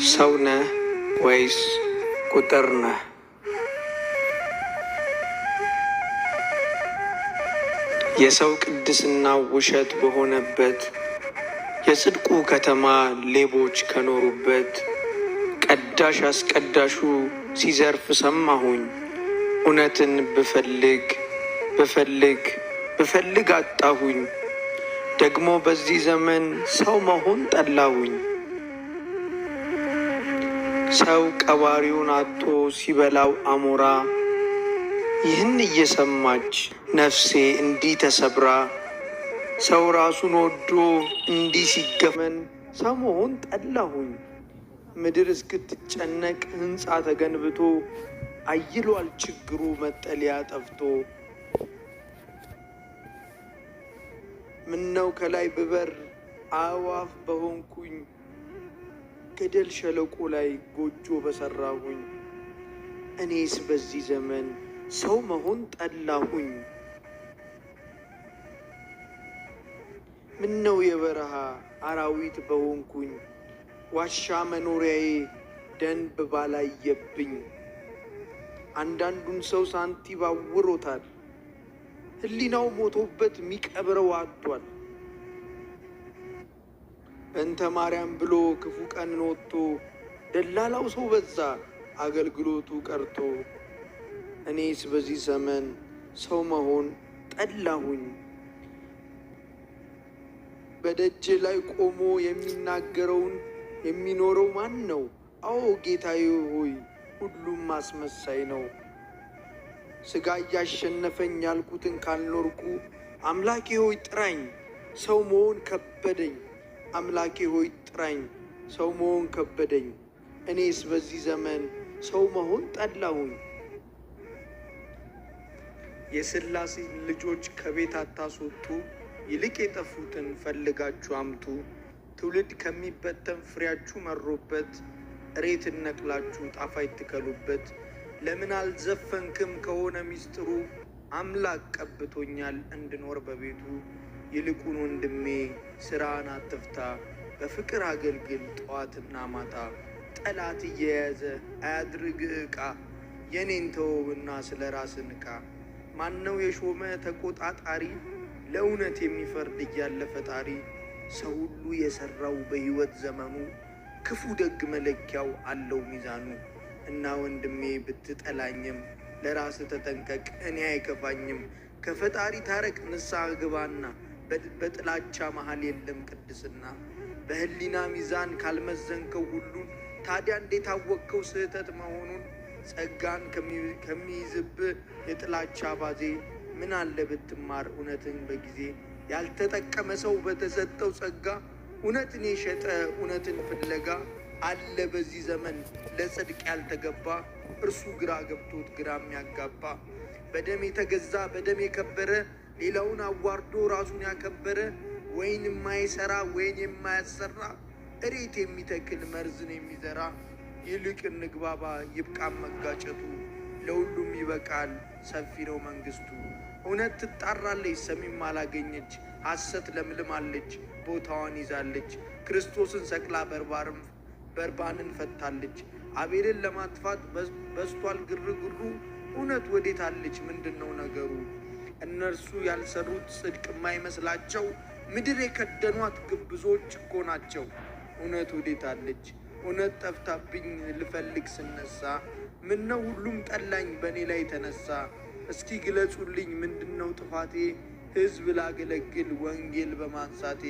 ሰው ነህ ወይስ ቁጥር ነህ? የሰው ቅድስናው ውሸት በሆነበት የጽድቁ ከተማ ሌቦች ከኖሩበት ቀዳሽ አስቀዳሹ ሲዘርፍ ሰማሁኝ። እውነትን ብፈልግ አጣሁኝ። ደግሞ በዚህ ዘመን ሰው መሆን ጠላሁኝ። ሰው ቀባሪውን አጥቶ ሲበላው አሞራ፣ ይህን እየሰማች ነፍሴ እንዲህ ተሰብራ፣ ሰው ራሱን ወዶ እንዲህ ሲገመን ሰው መሆን ጠላሁኝ። ምድር እስክትጨነቅ ሕንፃ ተገንብቶ አይሏል ችግሩ መጠለያ ጠፍቶ። ምነው ከላይ ብበር አዕዋፍ በሆንኩኝ፣ ገደል ሸለቆ ላይ ጎጆ በሰራሁኝ። እኔስ በዚህ ዘመን ሰው መሆን ጠላሁኝ። ምነው የበረሃ አራዊት በሆንኩኝ፣ ዋሻ መኖሪያዬ ደንብ ባላየብኝ። አንዳንዱን ሰው ሳንቲም አውሮታል፣ ሕሊናው ሞቶበት ሚቀብረው አጥቷል። በእንተ ማርያም ብሎ ክፉ ቀንን ወጥቶ ደላላው ሰው በዛ አገልግሎቱ ቀርቶ። እኔስ በዚህ ዘመን ሰው መሆን ጠላሁኝ። በደጅ ላይ ቆሞ የሚናገረውን የሚኖረው ማን ነው? አዎ ጌታዬ ሆይ ሁሉም አስመሳይ ነው። ሥጋ እያሸነፈኝ ያልኩትን ካልኖርኩ አምላኬ ሆይ ጥራኝ፣ ሰው መሆን ከበደኝ። አምላኬ ሆይ ጥራኝ፣ ሰው መሆን ከበደኝ። እኔስ በዚህ ዘመን ሰው መሆን ጠላሁኝ። የሥላሴ ልጆች ከቤት አታስወጡ፣ ይልቅ የጠፉትን ፈልጋችሁ አምጡ። ትውልድ ከሚበተን ፍሬያችሁ መሮበት፣ እሬትን ነቅላችሁ ጣፋጭ ትከሉበት። ለምን አልዘፈንክም ከሆነ ሚስጥሩ፣ አምላክ ቀብቶኛል እንድኖር በቤቱ። ይልቁን ወንድሜ ሥራን አትፍታ፣ በፍቅር አገልግል ጠዋትና ማታ። ጠላት እየያዘ አያድርግህ ዕቃ፣ የኔን ተወውና ስለ ራስህ ንቃ። ማነው የሾመ ተቆጣጣሪ፣ ለእውነት የሚፈርድ እያለ ፈጣሪ? ሰው ሁሉ የሠራው በሕይወት ዘመኑ፣ ክፉ ደግ መለኪያው አለው ሚዛኑ። እና ወንድሜ ብትጠላኝም ለራስህ ተጠንቀቅ፣ እኔ አይከፋኝም። ከፈጣሪ ታረቅ ንስሐ ግባና፣ በጥላቻ መሃል የለም ቅድስና። በሕሊና ሚዛን ካልመዘንከው ሁሉን፣ ታዲያ እንዴት አወቅከው ስህተት መሆኑን? ጸጋን ከሚይዝብህ የጥላቻ ባዜ፣ ምን አለ ብትማር እውነትን በጊዜ። ያልተጠቀመ ሰው በተሰጠው ጸጋ፣ እውነትን የሸጠ እውነትን ፍለጋ። አለ በዚህ ዘመን ለጽድቅ ያልተገባ፣ እርሱ ግራ ገብቶት ግራ የሚያጋባ። በደም የተገዛ በደም የከበረ፣ ሌላውን አዋርዶ ራሱን ያከበረ። ወይን የማይሰራ ወይን የማያሰራ፣ እሬት የሚተክል መርዝን የሚዘራ። ይልቅ እንግባባ ይብቃም መጋጨቱ፣ ለሁሉም ይበቃል ሰፊ ነው መንግስቱ። እውነት ትጣራለች ሰሚም አላገኘች፣ ሐሰት ለምልማለች ቦታዋን ይዛለች። ክርስቶስን ሰቅላ በርባንን ፈታለች። አቤልን ለማጥፋት በዝቷል ግርግሩ፣ እውነት ወዴት አለች ምንድን ነው ነገሩ? እነርሱ ያልሰሩት ጽድቅ የማይመስላቸው፣ ምድር የከደኗት ግብዞች እኮ ናቸው። እውነት ወዴት አለች? እውነት ጠፍታብኝ ልፈልግ ስነሳ፣ ምነው ሁሉም ጠላኝ በእኔ ላይ ተነሳ? እስኪ ግለጹልኝ ምንድነው ጥፋቴ? ሕዝብ ላገለግል ወንጌል በማንሳቴ።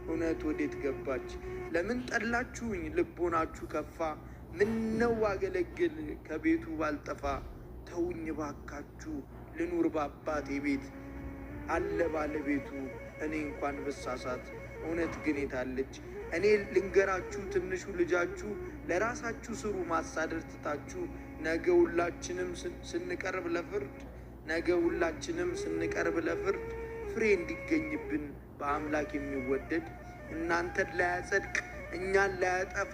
እውነት ወዴት ገባች? ለምን ጠላችሁኝ ልቦናችሁ ከፋ? ምነው አገለግል ከቤቱ ባልጠፋ? ተውኝ ባካችሁ ልኑር በአባቴ ቤት፣ አለ ባለቤቱ እኔ እንኳን ብሳሳት። እውነት ግን የታለች? እኔ ልንገራችሁ ትንሹ ልጃችሁ፣ ለራሳችሁ ስሩ ማሳደር ትታችሁ። ነገ ሁላችንም ስንቀርብ ለፍርድ ፍሬ እንዲገኝብን በአምላክ የሚወደድ፣ እናንተን ላያጸድቅ እኛን ላያጠፋ።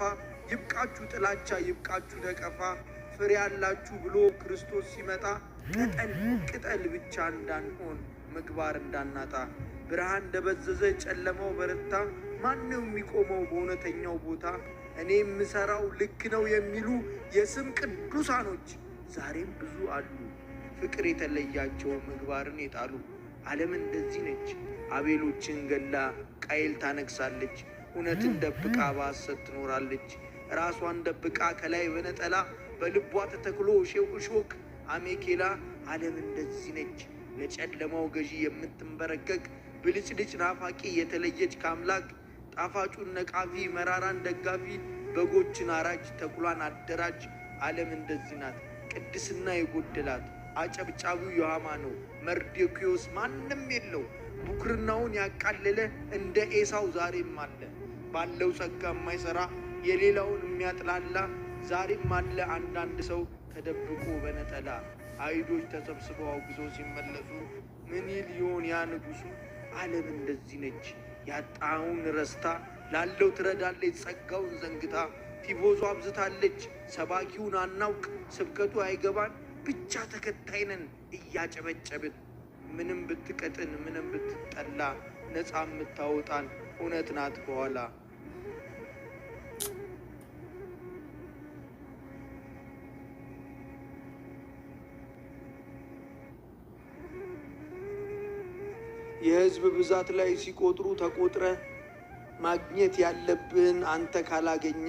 ይብቃችሁ ጥላቻ ይብቃችሁ ነቀፋ። ፍሬ ያላችሁ ብሎ ክርስቶስ ሲመጣ፣ ቅጠል ብቻ እንዳንሆን ምግባር እንዳናጣ። ብርሃን እንደበዘዘ ጨለማው በረታ። ማነው የሚቆመው በእውነተኛው ቦታ? እኔ የምሰራው ልክ ነው የሚሉ የስም ቅዱሳኖች ዛሬም ብዙ አሉ። ፍቅር የተለያቸው ምግባርን የጣሉ። ዓለም እንደዚህ ነች። አቤሎችን ገላ ቃየል ታነግሳለች። እውነትን ደብቃ በሐሰት ትኖራለች። ራሷን ደብቃ ከላይ በነጠላ በልቧ ተተክሎ እሾክ አሜኬላ። ዓለም እንደዚህ ነች። ለጨለማው ገዢ የምትንበረከክ ብልጭልጭ ናፋቂ የተለየች ከአምላክ ጣፋጩን ነቃፊ መራራን ደጋፊ በጎችን አራጅ ተኩላን አደራጅ። ዓለም እንደዚህ ናት። ቅድስና የጎደላት አጨብጫቢው ዮሐማ ነው። መርዶክዮስ ማንም የለው። ቡክርናውን ያቃለለ እንደ ኤሳው ዛሬም አለ። ባለው ጸጋ የማይሰራ የሌላውን የሚያጥላላ ዛሬም አለ። አንዳንድ ሰው ተደብቆ በነጠላ አይሁዶች ተሰብስበው አውግዘው ሲመለሱ ምን ይል ይሆን ያ ንጉሡ? ዓለም እንደዚህ ነች። ያጣውን ረስታ ላለው ትረዳለች። ጸጋውን ዘንግታ ቲፎዞ አብዝታለች። ሰባኪውን አናውቅ፣ ስብከቱ አይገባን፣ ብቻ ተከታይነን እያጨበጨብን። ምንም ብትቀጥን ምንም ብትጠላ ነፃ የምታወጣን እውነት ናት በኋላ። የሕዝብ ብዛት ላይ ሲቆጥሩ ተቆጥረ ማግኘት ያለብህን አንተ ካላገኘ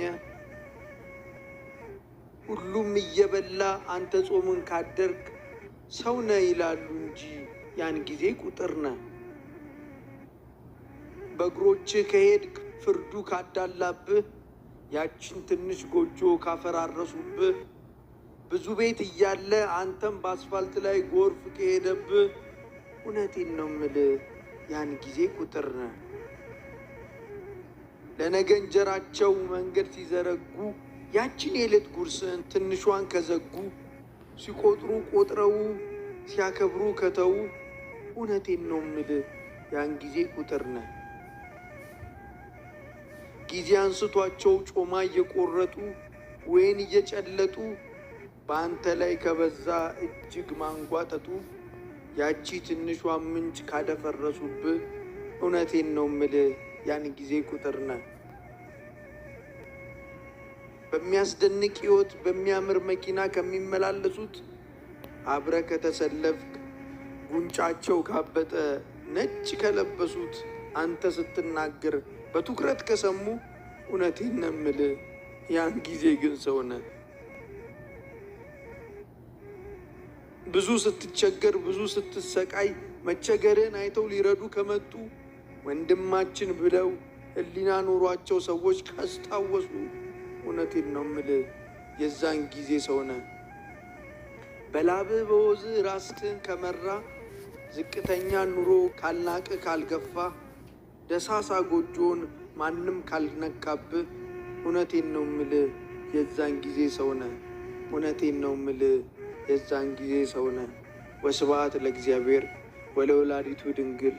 ሁሉም እየበላ አንተ ጾምን ካደርግ ሰው ነህ ይላሉ እንጂ ያን ጊዜ ቁጥር ነህ። በእግሮችህ ከሄድክ ፍርዱ ካዳላብህ ያችን ትንሽ ጎጆ ካፈራረሱብህ ብዙ ቤት እያለ አንተም በአስፋልት ላይ ጎርፍ ከሄደብህ እውነቴን ነው የምልህ ያን ጊዜ ቁጥር ነህ። ለነገ እንጀራቸው መንገድ ሲዘረጉ ያችን የዕለት ጉርስን ትንሿን ከዘጉ ሲቆጥሩ ቆጥረው ሲያከብሩ ከተው እውነቴን ነው የምልህ ያን ጊዜ ቁጥር ነህ። ጊዜ አንስቷቸው ጮማ እየቆረጡ ወይን እየጨለጡ በአንተ ላይ ከበዛ እጅግ ማንጓጠጡ ያቺ ትንሿን ምንጭ ካደፈረሱብህ እውነቴን ነው የምልህ ያን ጊዜ ቁጥር ነህ። በሚያስደንቅ ሕይወት በሚያምር መኪና ከሚመላለሱት አብረ ከተሰለፍክ ጉንጫቸው ካበጠ ነጭ ከለበሱት አንተ ስትናገር በትኩረት ከሰሙ እውነቴን ነው የምልህ ያን ጊዜ ግን ሰው ነህ። ብዙ ስትቸገር ብዙ ስትሰቃይ መቸገርህን አይተው ሊረዱ ከመጡ ወንድማችን ብለው ሕሊና ኖሯቸው ሰዎች ካስታወሱ እውነቴን ነው የምልህ የዛን ጊዜ ሰው ነህ። በላብህ በወዝህ ራስህን ከመራ ዝቅተኛ ኑሮ ካልናቅህ ካልገፋ ደሳሳ ጎጆን ማንም ካልነካብህ እውነቴን ነው የምልህ የዛን ጊዜ ሰው ነህ። እውነቴን ነው የምልህ የዛን ጊዜ ሰው ነህ። ወስብሐት ለእግዚአብሔር ወለወላዲቱ ድንግል